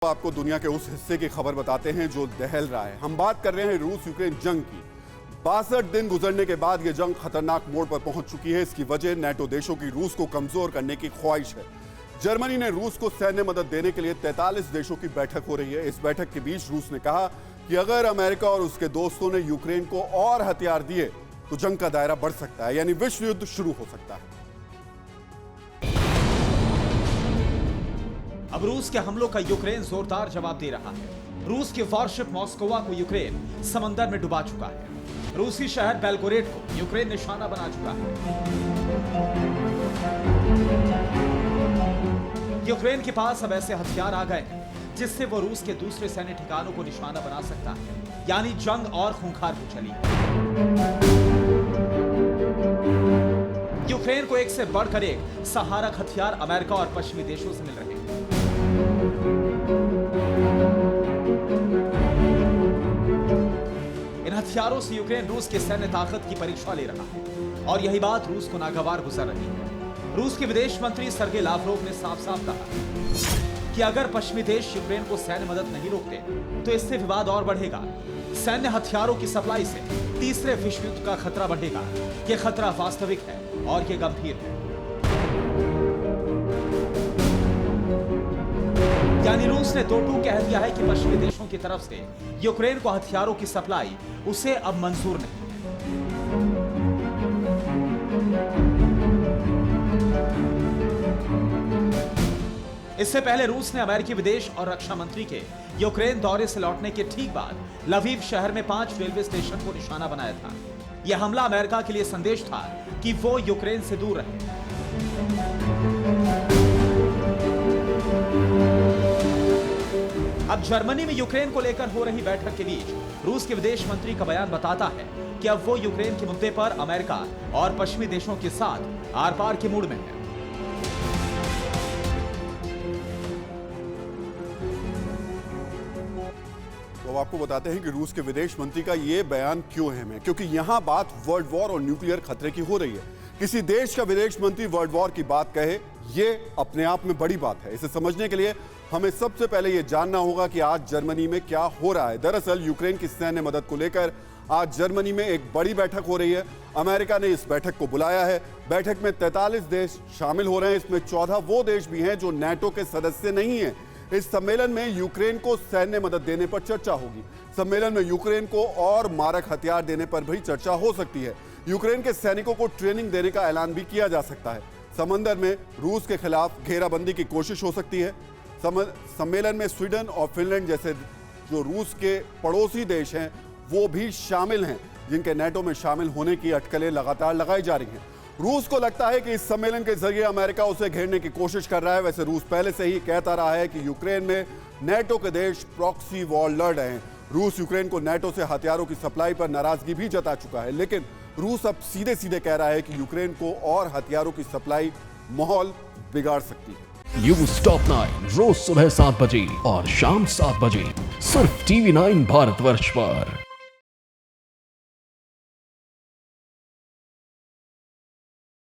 आपको दुनिया के उस हिस्से की खबर बताते हैं जो दहल रहा है। हम बात कर रहे हैं रूस यूक्रेन जंग की। 62 दिन गुजरने के बाद यह जंग खतरनाक मोड़ पर पहुंच चुकी है। इसकी वजह नेटो देशों की रूस को कमजोर करने की ख्वाहिश है। जर्मनी ने रूस को सैन्य मदद देने के लिए 43 देशों की बैठक हो रही है। इस बैठक के बीच रूस ने कहा कि अगर अमेरिका और उसके दोस्तों ने यूक्रेन को और हथियार दिए तो जंग का दायरा बढ़ सकता है, यानी विश्व युद्ध शुरू हो सकता है। अब रूस के हमलों का यूक्रेन जोरदार जवाब दे रहा है। रूस की वॉरशिप मॉस्कोवा को यूक्रेन समंदर में डुबा चुका है। रूसी शहर बेलगोरेड को यूक्रेन निशाना बना चुका है। यूक्रेन के पास अब ऐसे हथियार आ गए हैं जिससे वो रूस के दूसरे सैन्य ठिकानों को निशाना बना सकता है, यानी जंग और खूंखार हो चली। यूक्रेन को एक से बढ़कर एक सहारक हथियार अमेरिका और पश्चिमी देशों से मिल रहे हैं। इन हथियारों से यूक्रेन रूस के सैन्य ताकत की परीक्षा ले रहा है और यही बात रूस को नागवार गुजर रही है। रूस के विदेश मंत्री सर्गे लावरोव ने साफ साफ कहा कि अगर पश्चिमी देश यूक्रेन को सैन्य मदद नहीं रोकते तो इससे विवाद और बढ़ेगा। सैन्य हथियारों की सप्लाई से तीसरे विश्व युद्ध का खतरा बढ़ेगा। यह खतरा वास्तविक है और यह गंभीर है। यानी रूस ने दो टूक कह दिया है कि पश्चिमी देशों की तरफ से यूक्रेन को हथियारों की सप्लाई उसे अब मंजूर नहीं है। इससे पहले रूस ने अमेरिकी विदेश और रक्षा मंत्री के यूक्रेन दौरे से लौटने के ठीक बाद लवीव शहर में 5 रेलवे स्टेशन को निशाना बनाया था। यह हमला अमेरिका के लिए संदेश था कि वो यूक्रेन से दूर रहे। अब जर्मनी में यूक्रेन को लेकर हो रही बैठक के बीच रूस के विदेश मंत्री का बयान बताता है कि अब वो यूक्रेन के मुद्दे पर अमेरिका और पश्चिमी देशों के साथ आर पार के मूड में है। तो आपको बताते हैं कि रूस के विदेश मंत्री का यह बयान क्यों अहम है, क्योंकि यहां बात वर्ल्ड वॉर और न्यूक्लियर खतरे की हो रही है। किसी देश का विदेश मंत्री वर्ल्ड वॉर की बात कहे, यह अपने आप में बड़ी बात है। इसे समझने के लिए हमें सबसे पहले यह जानना होगा कि आज जर्मनी में क्या हो रहा है। दरअसल यूक्रेन की सैन्य मदद को लेकर आज जर्मनी में एक बड़ी बैठक हो रही है। अमेरिका ने इस बैठक को बुलाया है। बैठक में 43 देश शामिल हो रहे हैं। इसमें 14 वो देश भी हैं जो नेटो के सदस्य नहीं हैं। इस सम्मेलन में यूक्रेन को सैन्य मदद देने पर चर्चा होगी। सम्मेलन में यूक्रेन को और मारक हथियार देने पर भी चर्चा हो सकती है। यूक्रेन के सैनिकों को ट्रेनिंग देने का ऐलान भी किया जा सकता है। समंदर में रूस के खिलाफ घेराबंदी की कोशिश हो सकती है। सम्मेलन में स्वीडन और फिनलैंड जैसे जो रूस के पड़ोसी देश हैं वो भी शामिल हैं, जिनके नेटो में शामिल होने की अटकलें लगातार लगाई जा रही हैं। रूस को लगता है कि इस सम्मेलन के जरिए अमेरिका उसे घेरने की कोशिश कर रहा है। वैसे रूस पहले से ही कहता रहा है कि यूक्रेन में नेटो के देश प्रॉक्सी वॉर लड़ रहे हैं। रूस यूक्रेन को नेटो से हथियारों की सप्लाई पर नाराजगी भी जता चुका है, लेकिन रूस अब सीधे सीधे कह रहा है कि यूक्रेन को और हथियारों की सप्लाई माहौल बिगाड़ सकती है। न्यूज़ टॉप 9 रोज सुबह 7 बजे और शाम 7 बजे सिर्फ TV9 भारतवर्ष पर।